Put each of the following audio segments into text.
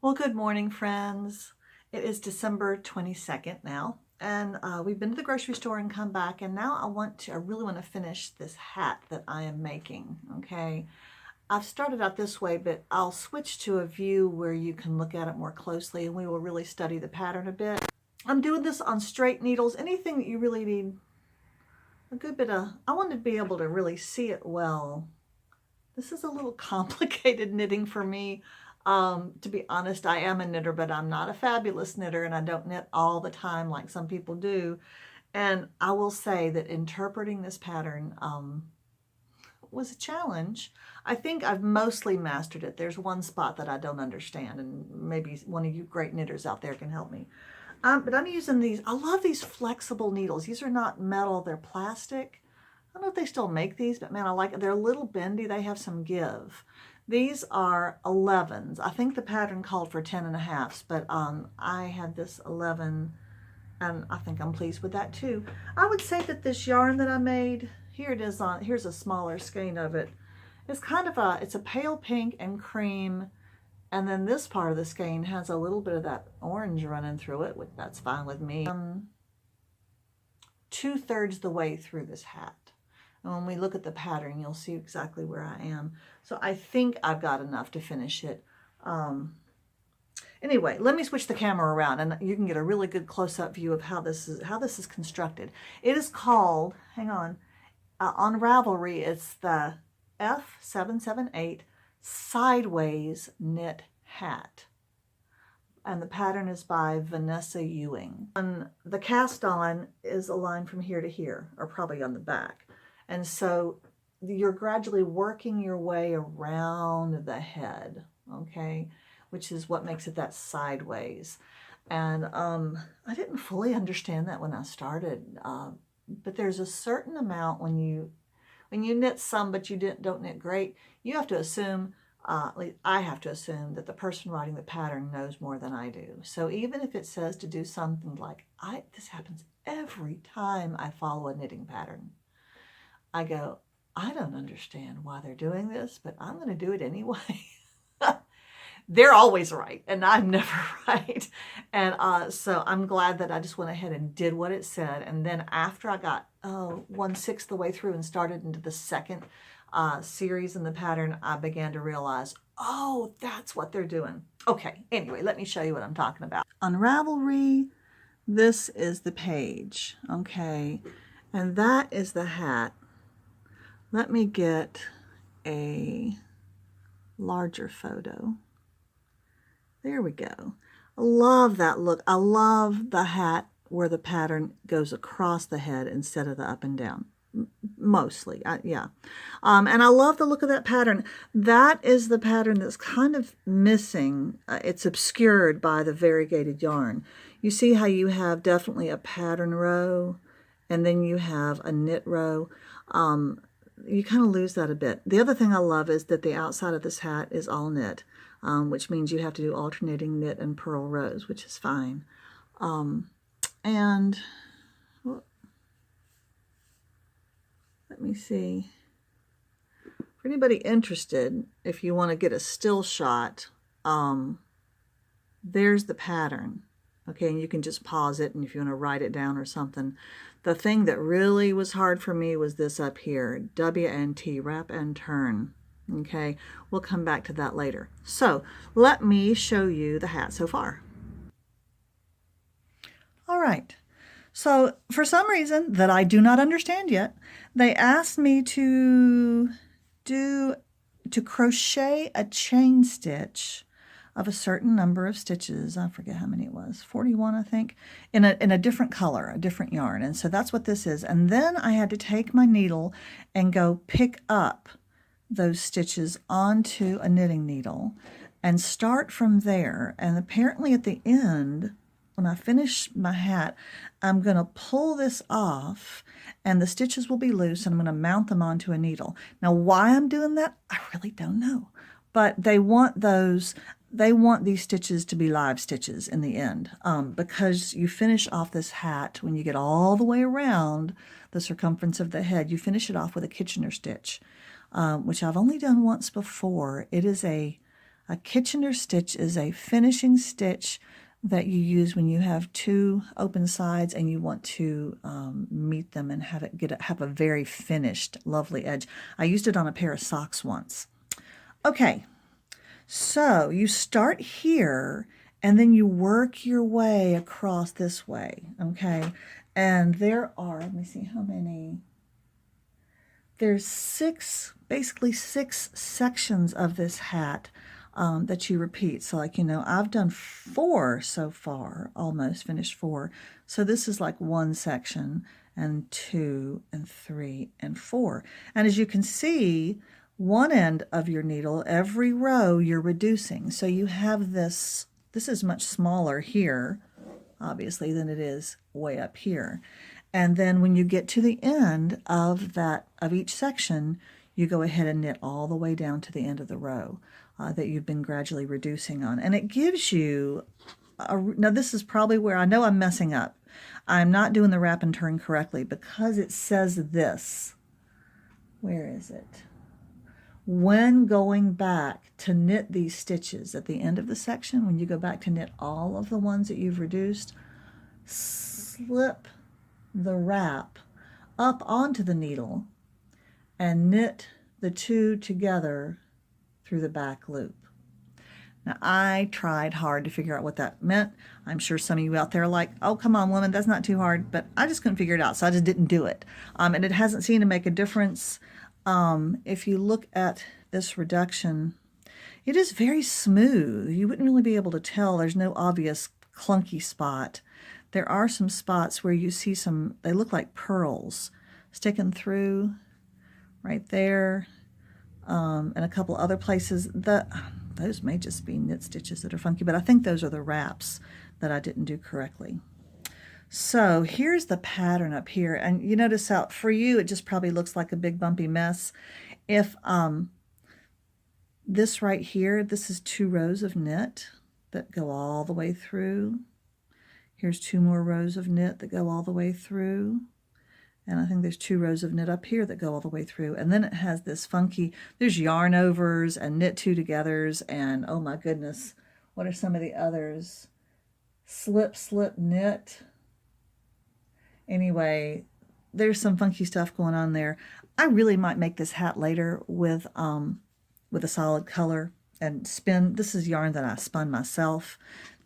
Well, good morning, friends. It is December 22nd now, and we've been to the grocery store and come back, and now I really want to finish this hat that I am making, okay? I've started out this way, but I'll switch to a view where you can look at it more closely, and we will really study the pattern a bit. I'm doing this on straight needles, anything that you really need a good bit of, I want to be able to really see it well. This is a little complicated knitting for me. To be honest, I am a knitter, but I'm not a fabulous knitter, and I don't knit all the time like some people do. And I will say that interpreting this pattern was a challenge. I think I've mostly mastered it. There's one spot that I don't understand, and maybe one of you great knitters out there can help me. But I'm using these, I love these flexible needles. These are not metal, they're plastic. I don't know if they still make these, but man, I like it. They're a little bendy, they have some give. These are 11s. I think the pattern called for 10.5s, but I had this 11, and I think I'm pleased with that too. I would say that this yarn that I made, here it is on, here's a smaller skein of it. It's kind of it's a pale pink and cream, and then this part of the skein has a little bit of that orange running through it, which that's fine with me. 2/3 the way through this hat. And when we look at the pattern, you'll see exactly where I am. So I think I've got enough to finish it. Anyway, let me switch the camera around, and you can get a really good close-up view of how this is constructed. It is called, hang on Ravelry, it's the F778 Sideways Knit Hat. And the pattern is by Vanessa Ewing. And the cast on is a line from here to here, or probably on the back. And so you're gradually working your way around the head, okay, which is what makes it that sideways. And I didn't fully understand that when I started, but there's a certain amount when you knit some, but you don't knit great, you have to assume, at least I have to assume, that the person writing the pattern knows more than I do. So even if it says to do something like, this happens every time I follow a knitting pattern. I go, I don't understand why they're doing this, but I'm going to do it anyway. They're always right, and I'm never right. And so I'm glad that I just went ahead and did what it said. And then after I got 1/6 the way through and started into the second series in the pattern, I began to realize, oh, that's what they're doing. Okay, anyway, let me show you what I'm talking about. On Ravelry, this is the page, okay? And that is the hat. Let me get a larger photo. There we go. I love that look. I love the hat where the pattern goes across the head instead of the up and down. Mostly, yeah. And I love the look of that pattern. That is the pattern that's kind of missing. It's obscured by the variegated yarn. You see how you have definitely a pattern row, and then you have a knit row. You kind of lose that a bit. The other thing I love is that the outside of this hat is all knit, which means you have to do alternating knit and purl rows, which is fine. And let me see. For anybody interested, if you want to get a still shot, there's the pattern. Okay, and you can just pause it, and if you want to write it down or something. The thing that really was hard for me was this up here, W&T, wrap and turn. Okay, we'll come back to that later. So let me show you the hat so far. All right, so for some reason that I do not understand yet, they asked me to crochet a chain stitch of a certain number of stitches. I forget how many it was, 41, I think, in a different color, a different yarn. And so that's what this is. And then I had to take my needle and go pick up those stitches onto a knitting needle and start from there. And apparently at the end, when I finish my hat, I'm going to pull this off and the stitches will be loose, and I'm going to mount them onto a needle. Now, why I'm doing that, I really don't know. But they want these stitches to be live stitches in the end, because you finish off this hat, when you get all the way around the circumference of the head, you finish it off with a Kitchener stitch, which I've only done once before. It is a A Kitchener stitch is a finishing stitch that you use when you have two open sides and you want to meet them and have a very finished, lovely edge. I used it on a pair of socks once. Okay, so you start here and then you work your way across this way, okay? And there are, let me see how many. There's basically six sections of this hat that you repeat. So like, I've done 4 so far, almost finished 4. So this is like 1 section and 2 and 3 and 4. And as you can see, one end of your needle, every row you're reducing. So you have this is much smaller here, obviously, than it is way up here. And then when you get to the end of each section, you go ahead and knit all the way down to the end of the row that you've been gradually reducing on. And it gives you, now this is probably where I know I'm messing up. I'm not doing the wrap and turn correctly because it says this. Where is it? When going back to knit these stitches at the end of the section, when you go back to knit all of the ones that you've reduced, slip the wrap up onto the needle and knit the 2 together through the back loop. Now, I tried hard to figure out what that meant. I'm sure some of you out there are like, oh, come on, woman, that's not too hard. But I just couldn't figure it out, so I just didn't do it. And it hasn't seemed to make a difference. If you look at this reduction, it is very smooth. You wouldn't really be able to tell. There's no obvious clunky spot. There are some spots where you see they look like pearls sticking through right there, and a couple other places. Those may just be knit stitches that are funky, but I think those are the wraps that I didn't do correctly. So here's the pattern up here, and you notice how for you it just probably looks like a big bumpy mess. If this right here, this is 2 rows of knit that go all the way through. Here's 2 more rows of knit that go all the way through. And I think there's 2 rows of knit up here that go all the way through. And then it has this funky, there's yarn overs and knit 2 togethers, and oh my goodness, what are some of the others? Slip, slip, knit. Anyway, there's some funky stuff going on there. I really might make this hat later with a solid color and spin. This is yarn that I spun myself.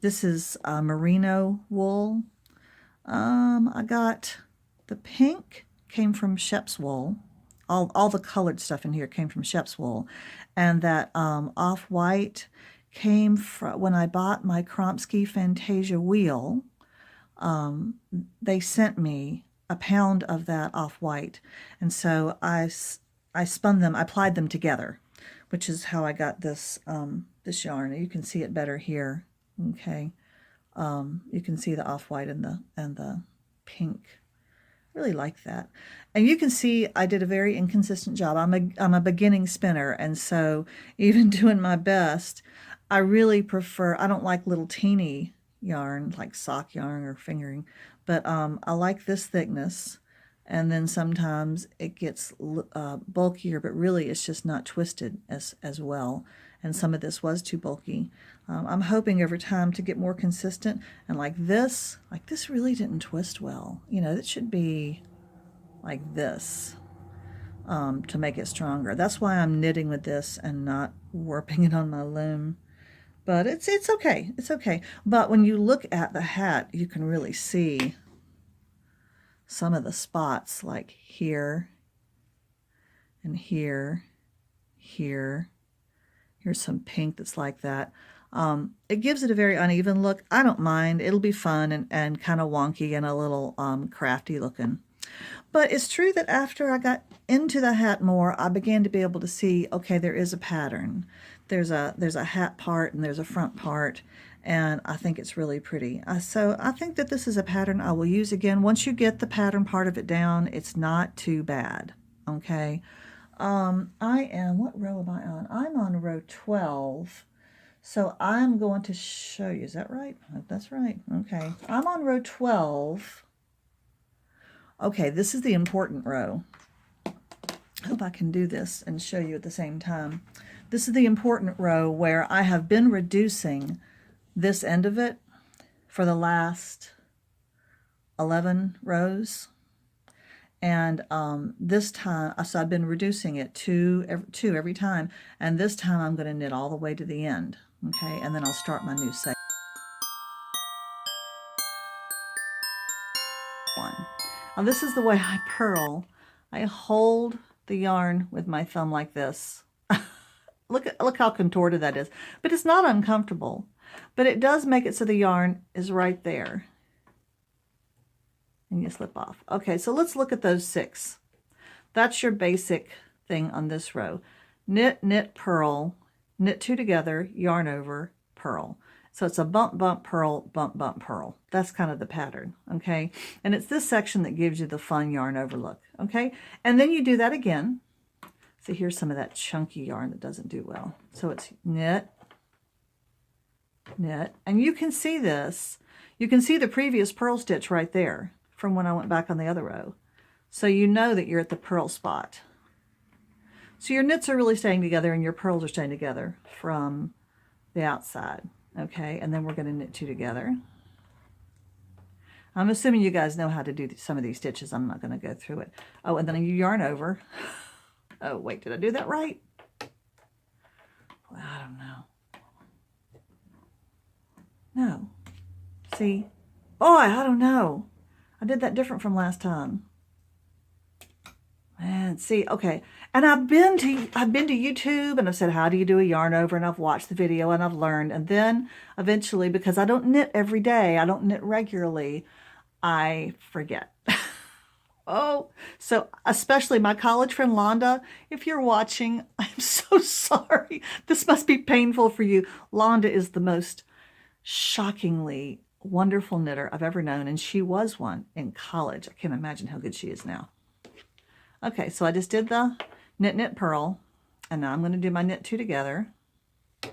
This is merino wool. I got the pink came from Shep's wool. All the colored stuff in here came from Shep's wool. And that off-white came from, when I bought my Kromsky Fantasia wheel, they sent me a pound of that off-white. And so I spun them, I plied them together, which is how I got this, this yarn. You can see it better here. Okay. You can see the off-white and the pink. Really like that. And you can see I did a very inconsistent job. I'm a beginning spinner, and so even doing my best, I really prefer, I don't like little teeny yarn like sock yarn or fingering, but I like this thickness, and then sometimes it gets bulkier, but really it's just not twisted as well, and some of this was too bulky. I'm hoping over time to get more consistent, and like this really didn't twist well. It should be like this to make it stronger. That's why I'm knitting with this and not warping it on my loom. But it's okay. It's okay. But when you look at the hat, you can really see some of the spots, like here and here, here. Here's some pink that's like that. It gives it a very uneven look. I don't mind. It'll be fun and kind of wonky and a little crafty looking. But it's true that after I got into the hat more, I began to be able to see, okay, there is a pattern. There's a hat part and there's a front part, and I think it's really pretty. So I think that this is a pattern I will use again. Once you get the pattern part of it down, it's not too bad, okay? What row am I on? I'm on row 12. So I'm going to show you, is that right? That's right, okay. I'm on row 12. Okay, this is the important row. I hope I can do this and show you at the same time. This is the important row where I have been reducing this end of it for the last 11 rows. And this time, so I've been reducing it two every time. And this time I'm going to knit all the way to the end. Okay, and then I'll start my new section. Now this is the way I purl. I hold the yarn with my thumb like this. Look how contorted that is. But it's not uncomfortable. But it does make it so the yarn is right there. And you slip off. Okay, so let's look at those 6. That's your basic thing on this row. Knit, knit, purl, knit 2 together, yarn over, purl. So it's a bump, bump, purl, bump, bump, purl. That's kind of the pattern, okay? And it's this section that gives you the fun yarn over look, okay? And then you do that again. So here's some of that chunky yarn that doesn't do well. So it's knit, knit, and you can see this. You can see the previous purl stitch right there from when I went back on the other row. So you know that you're at the purl spot. So your knits are really staying together and your purls are staying together from the outside. Okay, and then we're going to knit 2 together. I'm assuming you guys know how to do some of these stitches. I'm not going to go through it. Oh, and then you yarn over. Oh, wait, did I do that right? Well, I don't know. No. See? Boy, I don't know. I did that different from last time. Man, see, okay. And I've been to YouTube and I've said, how do you do a yarn over? And I've watched the video and I've learned. And then eventually, because I don't knit every day, I don't knit regularly, I forget. Oh, so especially my college friend Londa, if you're watching, I'm so sorry. This must be painful for you. Londa is the most shockingly wonderful knitter I've ever known, and she was one in college. I can't imagine how good she is now. Okay, so I just did the knit, knit, purl, and now I'm going to do my knit 2 together. It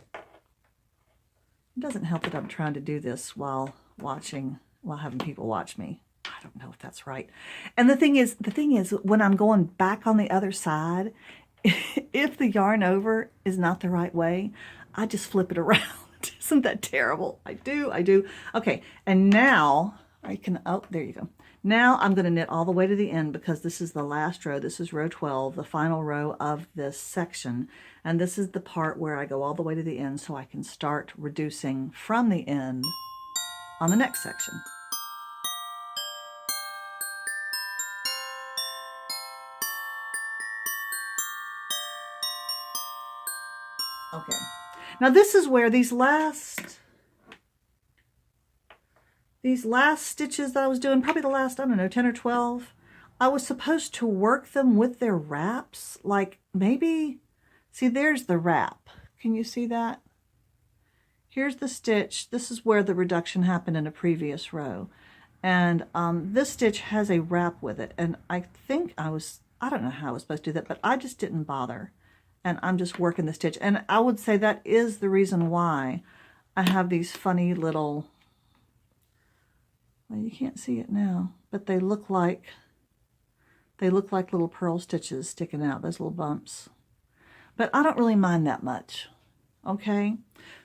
doesn't help that I'm trying to do this while having people watch me. I don't know if that's right. And the thing is, when I'm going back on the other side, if the yarn over is not the right way, I just flip it around. Isn't that terrible? I do. Okay, and now I can, oh, there you go. Now I'm going to knit all the way to the end because this is the last row. This is row 12, the final row of this section. And this is the part where I go all the way to the end so I can start reducing from the end on the next section. Okay, now this is where these last stitches that I was doing, probably the last, I don't know, 10 or 12, I was supposed to work them with their wraps. Like maybe, see, there's the wrap. Can you see that? Here's the stitch. This is where the reduction happened in a previous row. And this stitch has a wrap with it. And I think I don't know how I was supposed to do that, but I just didn't bother. And I'm just working the stitch. And I would say that is the reason why I have these funny little, well, you can't see it now, but they look like little purl stitches sticking out, those little bumps. But I don't really mind that much. Okay,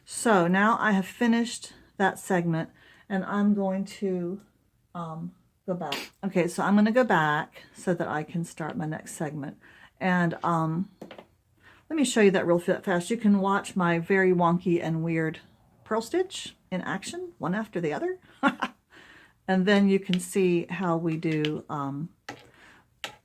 so now I have finished that segment and I'm going to go back. Okay, so I'm going to go back so that I can start my next segment. And let me show you that real fast. You can watch my very wonky and weird purl stitch in action, one after the other. And then you can see how we do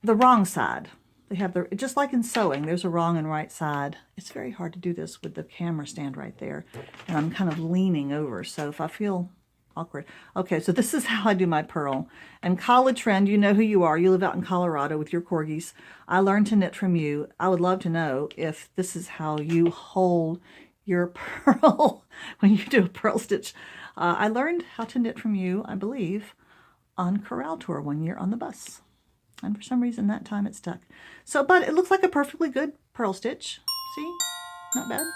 the wrong side. They have the, just like in sewing, there's a wrong and right side. It's very hard to do this with the camera stand right there. And I'm kind of leaning over, so if I feel awkward. Okay, so this is how I do my purl. And college friend, you know who you are. You live out in Colorado with your corgis. I learned to knit from you. I would love to know if this is how you hold your purl when you do a purl stitch. I learned how to knit from you, I believe, on Corral Tour one year on the bus. And for some reason that time it stuck. So, but it looks like a perfectly good purl stitch. See? Not bad.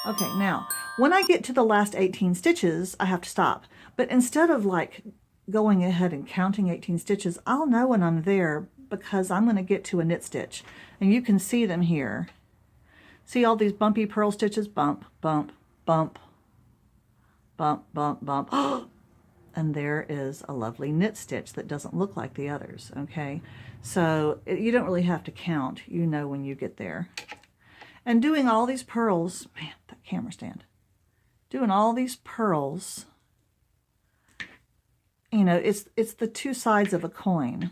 Okay, now, when I get to the last 18 stitches, I have to stop. But instead of like going ahead and counting 18 stitches, I'll know when I'm there because I'm going to get to a knit stitch. And you can see them here. See all these bumpy purl stitches? Bump, bump, bump, bump, bump, bump. And there is a lovely knit stitch that doesn't look like the others, okay? So you don't really have to count. You know when you get there. And doing all these purls, man, that camera stand. Doing all these purls, you know, it's the two sides of a coin.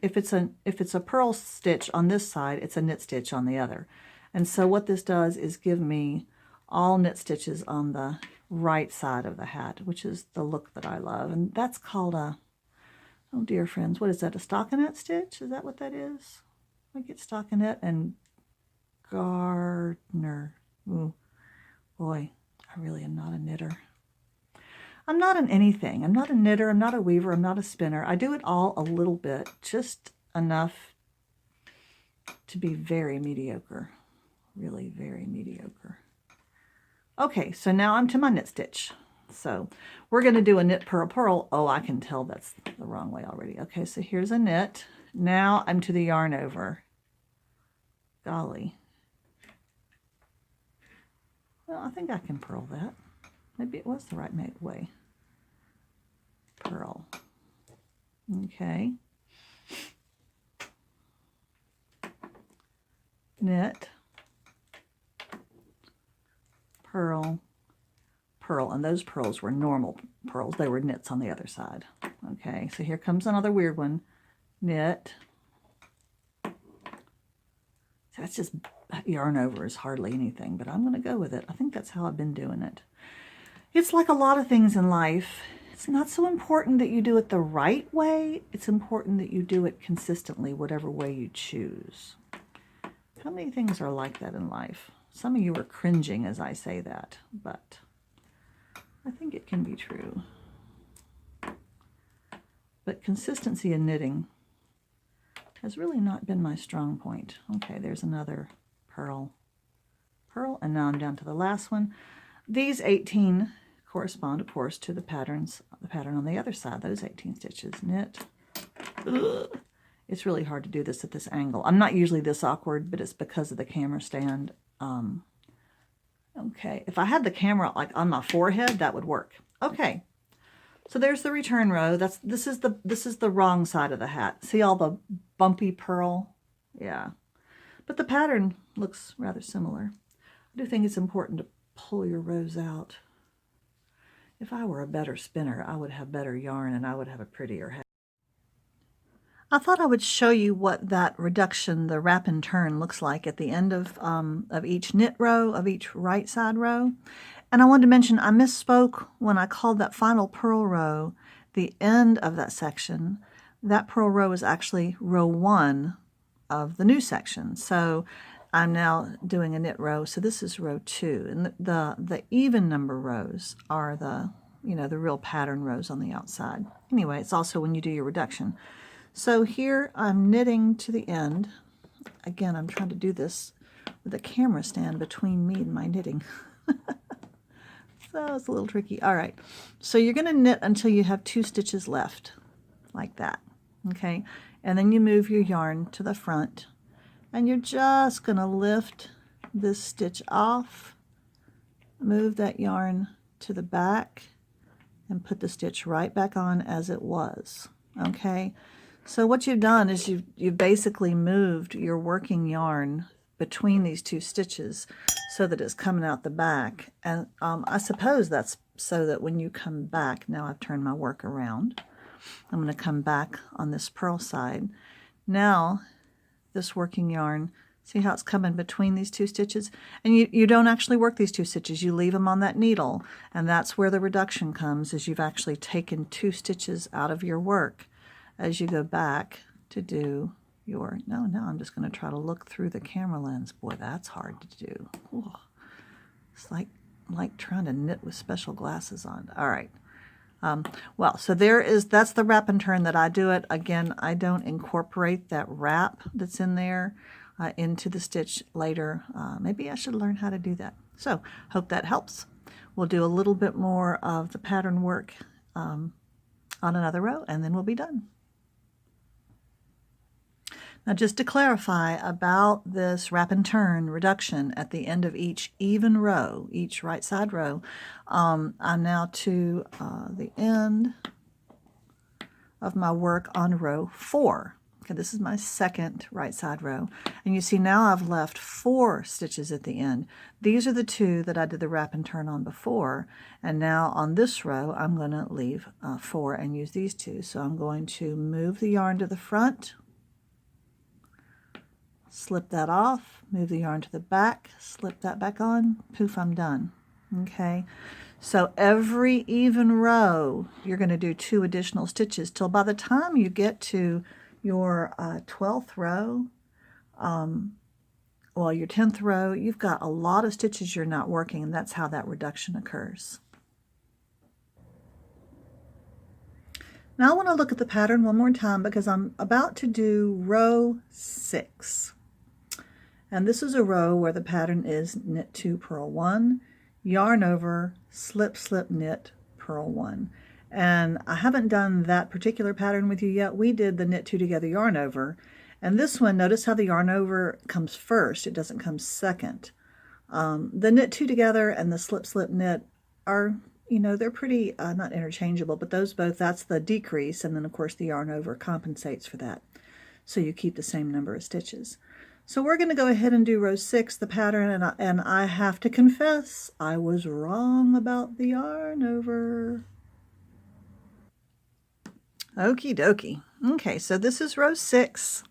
If it's a purl stitch on this side, it's a knit stitch on the other. And so what this does is give me all knit stitches on the right side of the hat, which is the look that I love. And that's called a, oh dear friends, what is that, a stockinette stitch? Is that what that is? I get stockinette and gardener. Ooh, boy, I really am not a knitter. I'm not an anything. I'm not a knitter, I'm not a weaver, I'm not a spinner. I do it all a little bit, just enough to be very mediocre. Really very mediocre. Okay, so now I'm to my knit stitch. So we're going to do a knit purl purl. Oh, I can tell that's the wrong way already. Okay, so here's a knit. Now I'm to the yarn over. Golly. Well, I think I can purl that. Maybe it was the right way. Purl. Okay. Knit. Purl, purl, and those purls were normal purls. They were knits on the other side. Okay, so here comes another weird one. Knit. So that's just, yarn over is hardly anything, but I'm going to go with it. I think that's how I've been doing it. It's like a lot of things in life. It's not so important that you do it the right way. It's important that you do it consistently, whatever way you choose. How many things are like that in life? Some of you are cringing as I say that, but I think it can be true. But consistency in knitting has really not been my strong point. Okay, there's another purl, purl, and now I'm down to the last one. These 18 correspond, of course, to the pattern on the other side, those 18 stitches. Knit. Ugh. It's really hard to do this at this angle. I'm not usually this awkward, but it's because of the camera stand. Okay, if I had the camera like on my forehead, that would work. Okay, so there's the return row. This is the wrong side of the hat. See all the bumpy purl? Yeah, but the pattern looks rather similar. I do think it's important to pull your rows out. If I were a better spinner, I would have better yarn and I would have a prettier hat. I thought I would show you what that reduction, the wrap and turn, looks like at the end of each knit row, of each right side row. And I wanted to mention, I misspoke when I called that final purl row the end of that section. That purl row is actually row 1 of the new section. So I'm now doing a knit row. So this is row 2. And the even number rows are the, you know, the real pattern rows on the outside. Anyway, it's also when you do your reduction. So here I'm knitting to the end. Again, I'm trying to do this with a camera stand between me and my knitting. So it's a little tricky. All right, so you're going to knit until you have 2 stitches left, like that, okay? And then you move your yarn to the front, and you're just going to lift this stitch off, move that yarn to the back, and put the stitch right back on as it was, okay? So what you've done is you've basically moved your working yarn between these 2 stitches so that it's coming out the back. And I suppose that's so that when you come back, now I've turned my work around. I'm going to come back on this purl side. Now this working yarn, see how it's coming between these 2 stitches? And you don't actually work these 2 stitches, you leave them on that needle. And that's where the reduction comes, is you've actually taken 2 stitches out of your work as you go back to do your, no, I'm just going to try to look through the camera lens. Boy, that's hard to do. Ooh. It's like trying to knit with special glasses on. All right. Well, so that's the wrap and turn that I do it. Again, I don't incorporate that wrap that's in there into the stitch later. Maybe I should learn how to do that. So, hope that helps. We'll do a little bit more of the pattern work on another row, and then we'll be done. Now just to clarify about this wrap and turn reduction at the end of each even row, each right side row, I'm now to the end of my work on row 4. Okay, this is my second right side row, and you see now I've left 4 stitches at the end. These are the 2 that I did the wrap and turn on before, and now on this row I'm going to leave 4 and use these 2. So I'm going to move the yarn to the front, slip that off, move the yarn to the back, slip that back on, poof, I'm done. Okay, so every even row you're going to do 2 additional stitches till by the time you get to your 12th row, well, your 10th row, you've got a lot of stitches you're not working, and that's how that reduction occurs. Now I want to look at the pattern one more time because I'm about to do row 6. And this is a row where the pattern is knit 2, purl 1, yarn over, slip, slip, knit, purl 1. And I haven't done that particular pattern with you yet. We did the knit 2 together yarn over. And this one, notice how the yarn over comes first. It doesn't come second. The knit 2 together and the slip, slip, knit are, you know, they're pretty, not interchangeable, but those both, that's the decrease. And then, of course, the yarn over compensates for that. So you keep the same number of stitches. So we're going to go ahead and do row 6, the pattern, and I have to confess, I was wrong about the yarn over. Okie dokie. Okay, so this is row 6.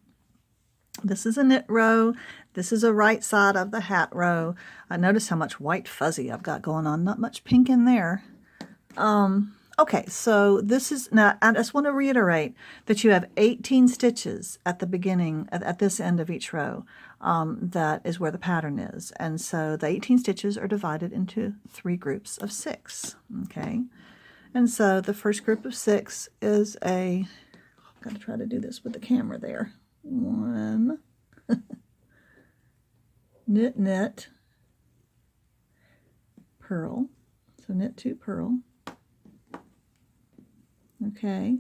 This is a knit row. This is a right side of the hat row. Notice how much white fuzzy I've got going on. Not much pink in there. Okay, so this is, now I just want to reiterate that you have 18 stitches at the beginning, at this end of each row. That is where the pattern is. And so the 18 stitches are divided into 3 groups of 6. Okay. And so the first group of 6 is a, I've got to try to do this with the camera there. 1, knit, knit, purl. So knit 2, purl. Okay.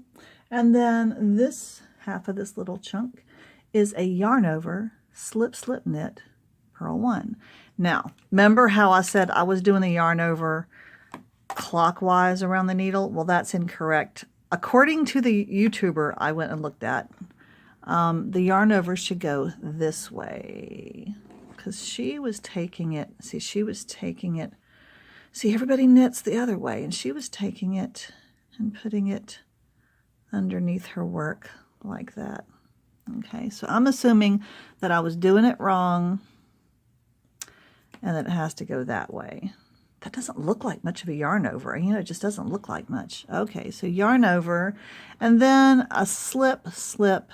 And then this half of this little chunk is a yarn over, slip, slip, knit, purl 1. Now, remember how I said I was doing the yarn over clockwise around the needle? Well, that's incorrect. According to the YouTuber I went and looked at, the yarn over should go this way because she was taking it, see, she was taking it, see, everybody knits the other way, and she was taking it and putting it underneath her work like that. Okay, so I'm assuming that I was doing it wrong and that it has to go that way. That doesn't look like much of a yarn over. You know, it just doesn't look like much. Okay, so yarn over, and then a slip, slip,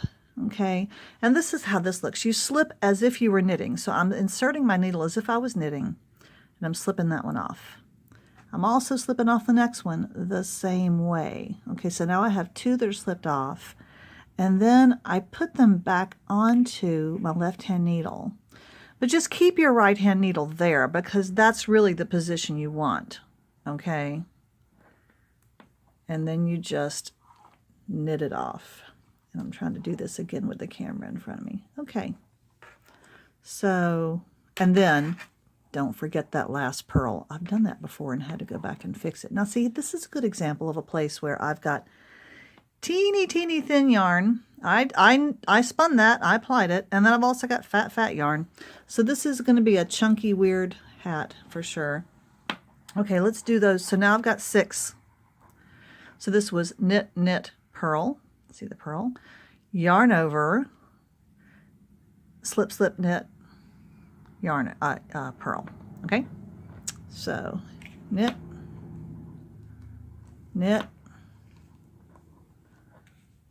okay? And this is how this looks. You slip as if you were knitting. So I'm inserting my needle as if I was knitting, and I'm slipping that one off. I'm also slipping off the next one the same way. Okay, so now I have 2 that are slipped off, and then I put them back onto my left-hand needle. But just keep your right-hand needle there because that's really the position you want, okay? And then you just knit it off. And I'm trying to do this again with the camera in front of me. Okay. So, and then don't forget that last purl. I've done that before and had to go back and fix it. Now see, this is a good example of a place where I've got teeny, teeny thin yarn. I spun that, I applied it, and then I've also got fat, fat yarn. So this is going to be a chunky, weird hat for sure. Okay, let's do those. So now I've got 6. So this was knit, knit, purl. See the purl? Yarn over, slip, slip, knit, yarn, purl. Okay? So knit, knit,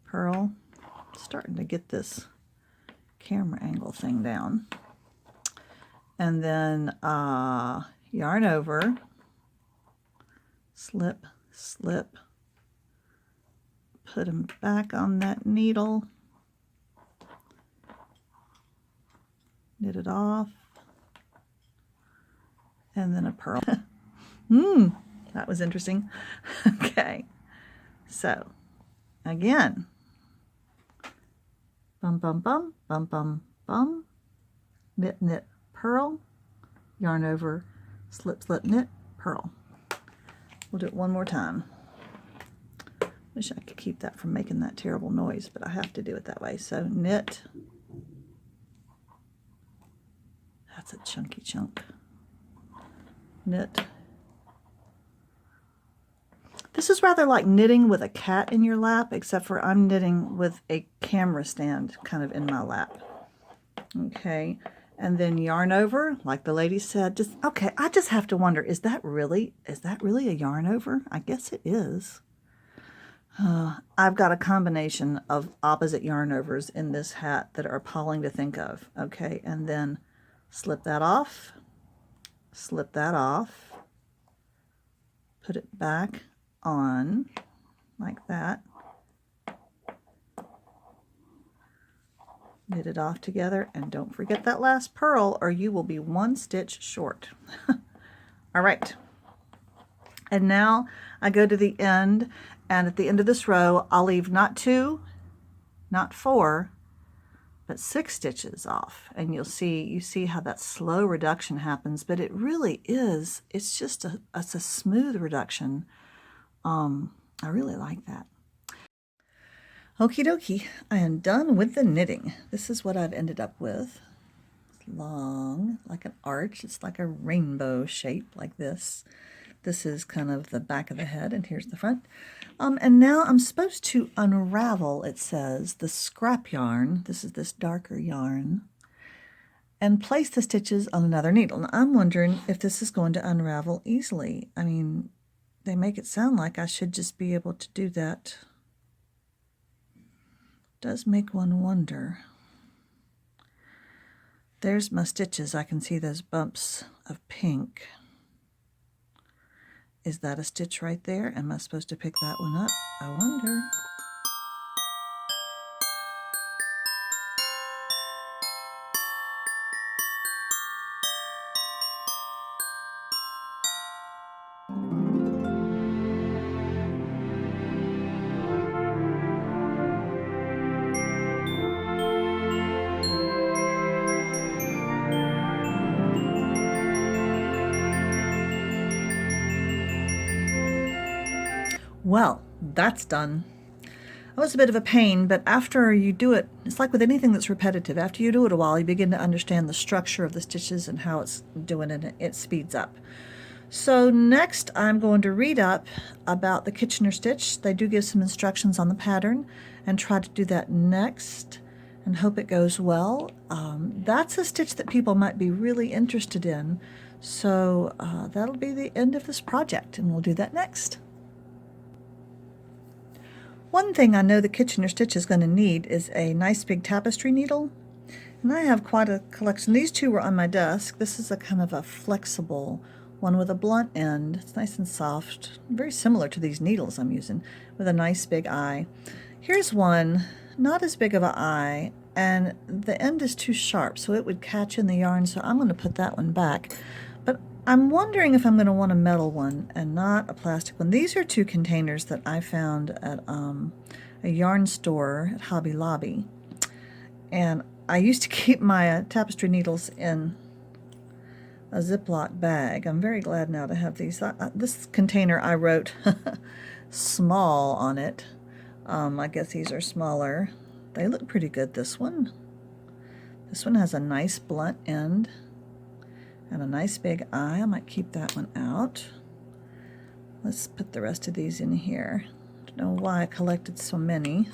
purl. Starting to get this camera angle thing down. And then yarn over, slip, slip, put them back on that needle, knit it off, and then a purl. That was interesting. Okay, so again. Bum, bum, bum, bum, bum, bum. Knit, knit, purl, yarn over, slip, slip, knit, purl. We'll do it one more time. Wish I could keep that from making that terrible noise, but I have to do it that way. So knit. That's a chunky chunk. Knit. This is rather like knitting with a cat in your lap, except for I'm knitting with a camera stand kind of in my lap. Okay, and then yarn over, like the lady said. Just okay, I just have to wonder, is that really a yarn over? I guess it is. I've got a combination of opposite yarn overs in this hat that are appalling to think of. Okay, and then slip that off, put it back on like that, knit it off together, and don't forget that last purl or you will be one stitch short. All right, and now I go to the end, and at the end of this row I'll leave not 2, not 4, but 6 stitches off, and you see how that slow reduction happens, but it really is, it's just it's a smooth reduction. I really like that. Okie dokie, I am done with the knitting. This is what I've ended up with. It's long, like an arch. It's like a rainbow shape like this. This is kind of the back of the head, and here's the front. And now I'm supposed to unravel, it says, the scrap yarn. This is this darker yarn. And place the stitches on another needle. Now, I'm wondering if this is going to unravel easily. I mean, they make it sound like I should just be able to do that. Does make one wonder. There's my stitches. I can see those bumps of pink. Is that a stitch right there? Am I supposed to pick that one up? I wonder. Well, that's done. That was a bit of a pain, but after you do it, it's like with anything that's repetitive. After you do it a while, you begin to understand the structure of the stitches and how it's doing, and it speeds up. So next, I'm going to read up about the Kitchener stitch. They do give some instructions on the pattern, and try to do that next and hope it goes well. That's a stitch that people might be really interested in. So that'll be the end of this project, and we'll do that next. One thing I know the Kitchener stitch is going to need is a nice big tapestry needle, and I have quite a collection. These two were on my desk. This is a kind of a flexible one with a blunt end. It's nice and soft, very similar to these needles I'm using, with a nice big eye. Here's one, not as big of an eye, and the end is too sharp, so it would catch in the yarn, so I'm going to put that one back. But I'm wondering if I'm going to want a metal one and not a plastic one. These are 2 containers that I found at a yarn store at Hobby Lobby. And I used to keep my tapestry needles in a Ziploc bag. I'm very glad now to have these. This container I wrote small on it. I guess these are smaller. They look pretty good, this one. This one has a nice blunt end and a nice big eye. I might keep that one out. Let's put the rest of these in here. I don't know why I collected so many.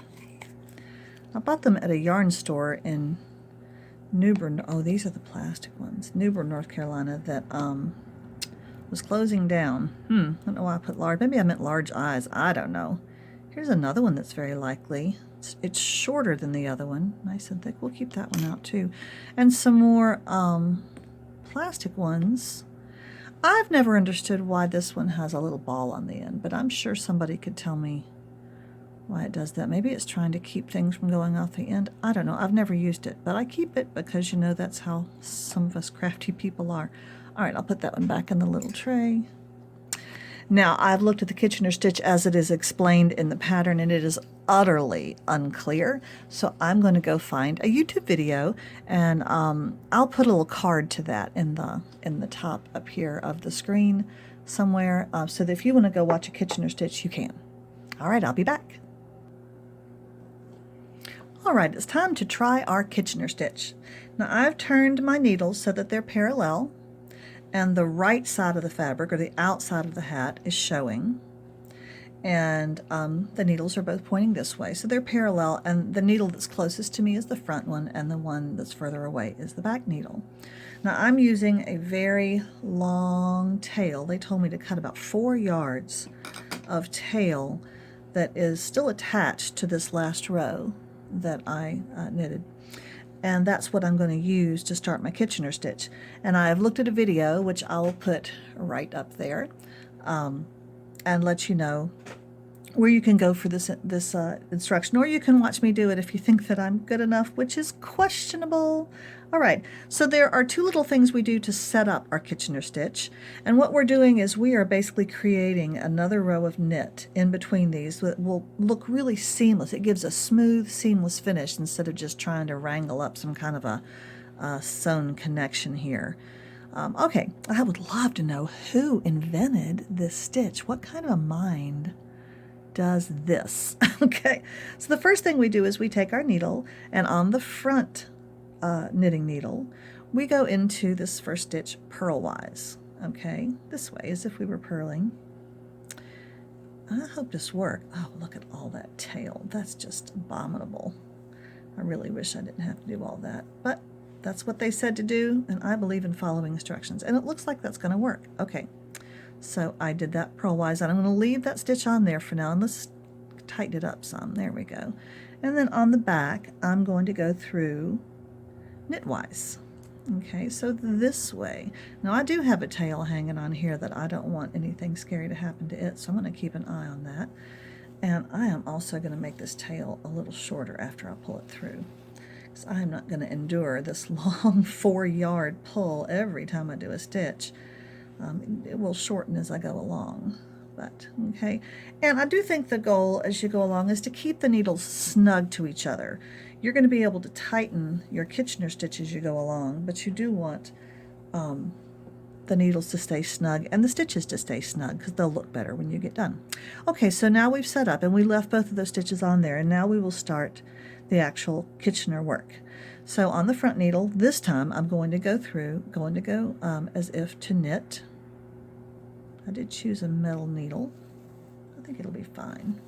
I bought them at a yarn store in New Bern. Oh, these are the plastic ones. New Bern, North Carolina, that was closing down. I don't know why I put large. Maybe I meant large eyes. I don't know. Here's another one that's very likely. It's shorter than the other one. Nice and thick. We'll keep that one out too. And some more plastic ones. I've never understood why this one has a little ball on the end, but I'm sure somebody could tell me why it does that. Maybe it's trying to keep things from going off the end. I don't know. I've never used it, but I keep it because, you know, that's how some of us crafty people are. All right, I'll put that one back in the little tray. Now, I've looked at the Kitchener stitch as it is explained in the pattern, and it is utterly unclear. So I'm going to go find a YouTube video, and I'll put a little card to that in the top up here of the screen somewhere, so that if you want to go watch a Kitchener stitch, you can. All right, I'll be back. All right, it's time to try our Kitchener stitch. Now, I've turned my needles so that they're parallel, and the right side of the fabric, or the outside of the hat, is showing, and the needles are both pointing this way, so they're parallel, and the needle that's closest to me is the front one, and the one that's further away is the back needle. Now, I'm using a very long tail. They told me to cut about 4 yards of tail that is still attached to this last row that I knitted. And that's what I'm going to use to start my Kitchener stitch. And I've looked at a video, which I'll put right up there, and let you know where you can go for this instruction, or you can watch me do it if you think that I'm good enough, which is questionable. All right, so there are 2 little things we do to set up our Kitchener stitch, and what we're doing is we are basically creating another row of knit in between these that will look really seamless. It gives a smooth, seamless finish instead of just trying to wrangle up some kind of a sewn connection here. Okay, I would love to know who invented this stitch. What kind of a mind does this? Okay, so the first thing we do is we take our needle, and on the front knitting needle, we go into this first stitch purlwise. Okay, this way, as if we were purling. I hope this worked. Oh, look at all that tail. That's just abominable. I really wish I didn't have to do all that, but that's what they said to do, and I believe in following instructions, and it looks like that's going to work. Okay, so I did that purlwise, and I'm going to leave that stitch on there for now, and let's tighten it up some. There we go. And then on the back, I'm going to go through knitwise. Okay, so this way. Now, I do have a tail hanging on here that I don't want anything scary to happen to it, so I'm going to keep an eye on that. And I am also going to make this tail a little shorter after I pull it through, because I am not going to endure this long 4-yard pull every time I do a stitch. It will shorten as I go along. But okay, and I do think the goal as you go along is to keep the needles snug to each other. You're going to be able to tighten your Kitchener stitch as you go along, but you do want the needles to stay snug and the stitches to stay snug, because they'll look better when you get done. Okay, so now we've set up, and we left both of those stitches on there, and now we will start the actual Kitchener work. So on the front needle, this time I'm going to go through, as if to knit. I did choose a metal needle. I think it'll be fine.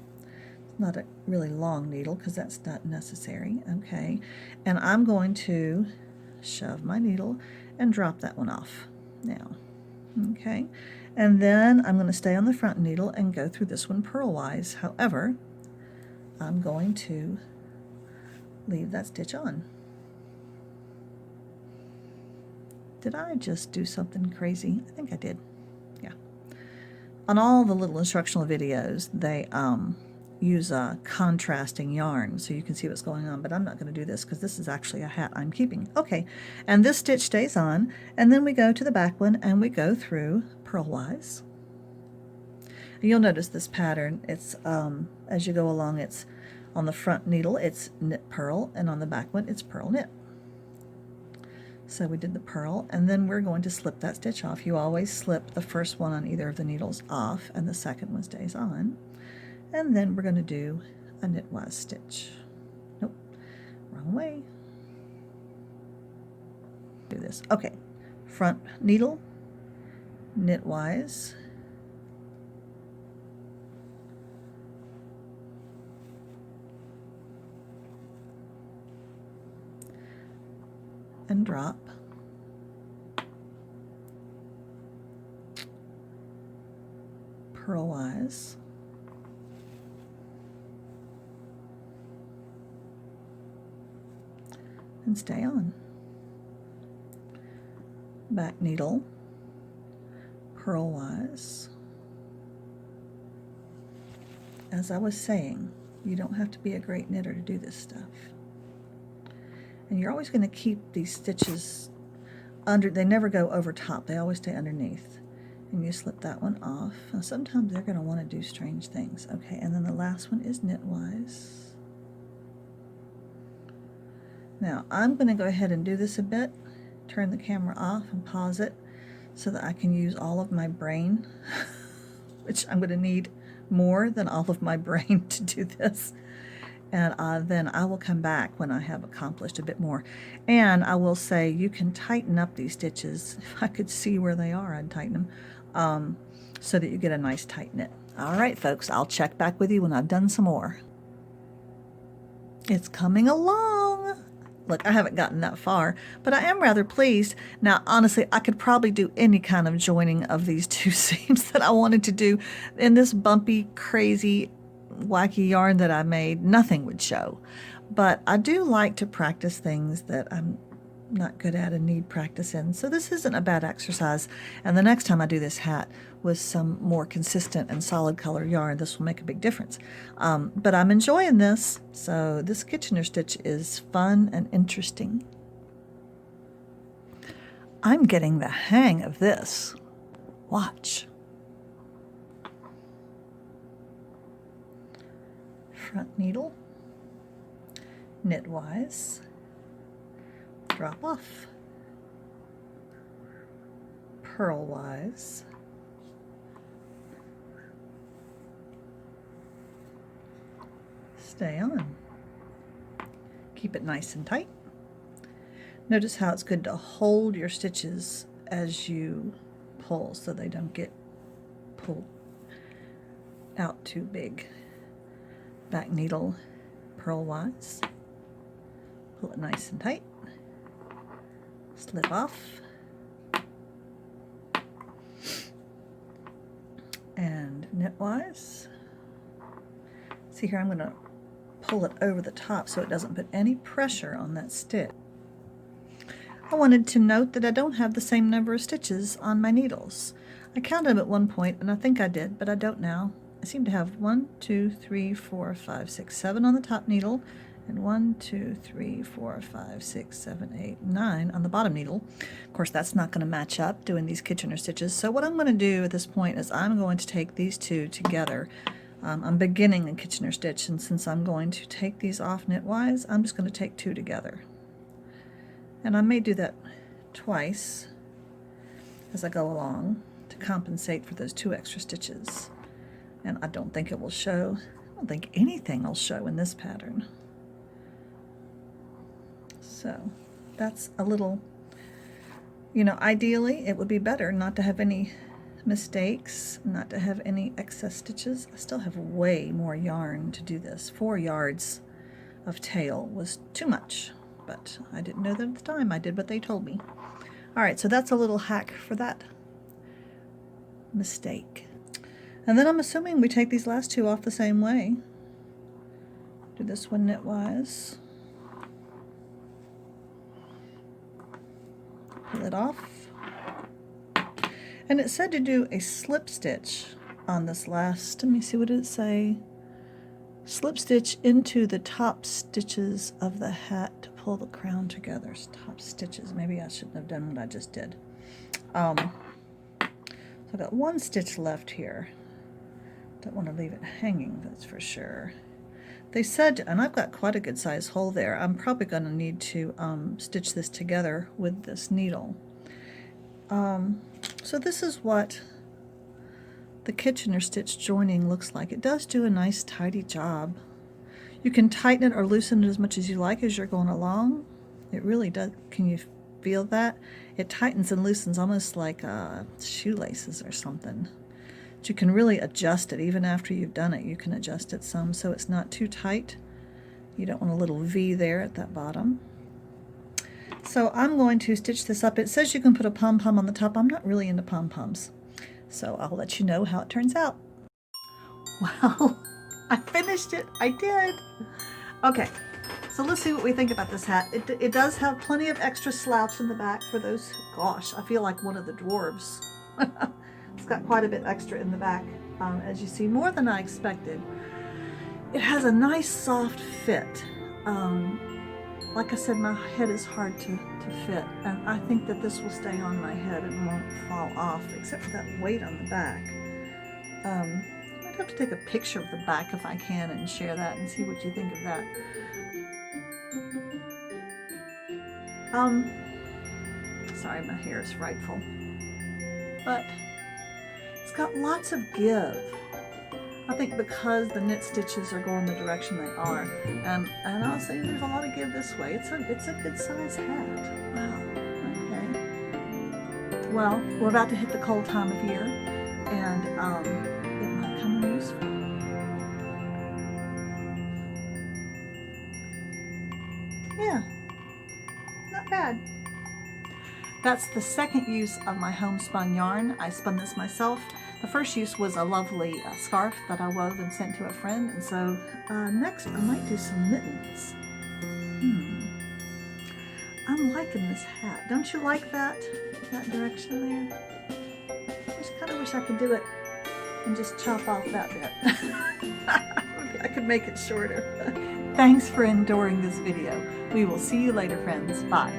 It's not a really long needle because that's not necessary. Okay, and I'm going to shove my needle and drop that one off now. Okay, and then I'm going to stay on the front needle and go through this one purlwise. However, I'm going to leave that stitch on. Did I just do something crazy? I think I did. Yeah. On all the little instructional videos, they use a contrasting yarn so you can see what's going on, but I'm not going to do this because this is actually a hat I'm keeping. Okay, and this stitch stays on, and then we go to the back one and we go through purlwise. And you'll notice this pattern, it's as you go along, it's on the front needle it's knit purl, and on the back one it's purl knit. So we did the purl, and then we're going to slip that stitch off. You always slip the first one on either of the needles off, and the second one stays on. And then we're going to do a knitwise stitch. Nope, wrong way. Do this. Okay, front needle, knitwise, and drop. Purlwise, and stay on. Back needle, purlwise. As I was saying, you don't have to be a great knitter to do this stuff. And you're always going to keep these stitches under, they never go over top, they always stay underneath. and you slip that one off. Now sometimes they're going to want to do strange things. Okay, and then the last one is knitwise. Now I'm going to go ahead and do this a bit, turn the camera off and pause it so that I can use all of my brain, which I'm going to need more than all of my brain to do this. And then I will come back when I have accomplished a bit more. And I will say you can tighten up these stitches. If I could see where they are, I'd tighten them so that you get a nice tight knit. All right, folks, I'll check back with you when I've done some more. It's coming along. Look, I haven't gotten that far, but I am rather pleased. Now, honestly, I could probably do any kind of joining of these two seams that I wanted to do. In this bumpy, crazy, wacky yarn that I made, nothing would show. But I do like to practice things that I'm not good at and need practice in. So this isn't a bad exercise. And the next time I do this hat with some more consistent and solid color yarn, this will make a big difference. But I'm enjoying this. So this Kitchener stitch is fun and interesting. I'm getting the hang of this. Watch. Front needle, knitwise, drop off, purlwise, stay on. Keep it nice and tight. Notice how it's good to hold your stitches as you pull so they don't get pulled out too big. Back needle purlwise, pull it nice and tight, slip off, and knitwise. See here, I'm going to pull it over the top so it doesn't put any pressure on that stitch. I wanted to note that I don't have the same number of stitches on my needles. I counted them at one point, and I think I did, but I don't now. I seem to have 1, 2, 3, 4, 5, 6, 7 on the top needle, and 1, 2, 3, 4, 5, 6, 7, 8, 9 on the bottom needle. Of course, that's not going to match up doing these Kitchener stitches. So what I'm going to do at this point is I'm going to take these two together. I'm beginning a Kitchener stitch, and since I'm going to take these off knitwise, I'm just going to take two together. And I may do that twice as I go along to compensate for those 2 extra stitches. And I don't think it will show. I don't think anything will show in this pattern. So that's a little, you know, ideally it would be better not to have any mistakes, not to have any excess stitches. I still have way more yarn to do this. 4 yards of tail was too much, but I didn't know that at the time. I did what they told me. All right, so that's a little hack for that mistake. And then I'm assuming we take these last 2 off the same way. Do this one knitwise. Pull it off. And it said to do a slip stitch on this last, let me see, what did it say? Slip stitch into the top stitches of the hat to pull the crown together. Top stitches. Maybe I shouldn't have done what I just did. So I've got 1 stitch left here. Don't want to leave it hanging, that's for sure. They said, and I've got quite a good size hole there, I'm probably going to need to stitch this together with this needle. So this is what the Kitchener stitch joining looks like. It does do a nice tidy job. You can tighten it or loosen it as much as you like as you're going along. It really does. Can you feel that? It tightens and loosens almost like shoelaces or something. But you can really adjust it even after you've done it. You can adjust it some so it's not too tight. You don't want a little V there at that bottom. So I'm going to stitch this up. It says you can put a pom-pom on the top. I'm not really into pom-poms, so I'll let you know how it turns out. Well, I finished it. I did. Okay, so let's see what we think about this hat. It does have plenty of extra slouch in the back for those. Gosh, I feel like one of the dwarves. It's got quite a bit extra in the back, as you see, more than I expected. It has a nice soft fit. like I said, my head is hard to fit, and I think that this will stay on my head and won't fall off, except for that weight on the back. I'd have to take a picture of the back if I can and share that and see what you think of that. Sorry, my hair is frightful, but it's got lots of give. I think because the knit stitches are going the direction they are, and honestly, there's a lot of give this way. It's a good size hat. Wow. Okay. Well, we're about to hit the cold time of year, and it might come in useful. Yeah, not bad. That's the second use of my homespun yarn. I spun this myself. The first use was a lovely scarf that I wove and sent to a friend, and so next I might do some mittens. I'm liking this hat. Don't you like that direction there? I just kind of wish I could do it and just chop off that bit. I could make it shorter. Thanks for enduring this video. We will see you later, friends. Bye.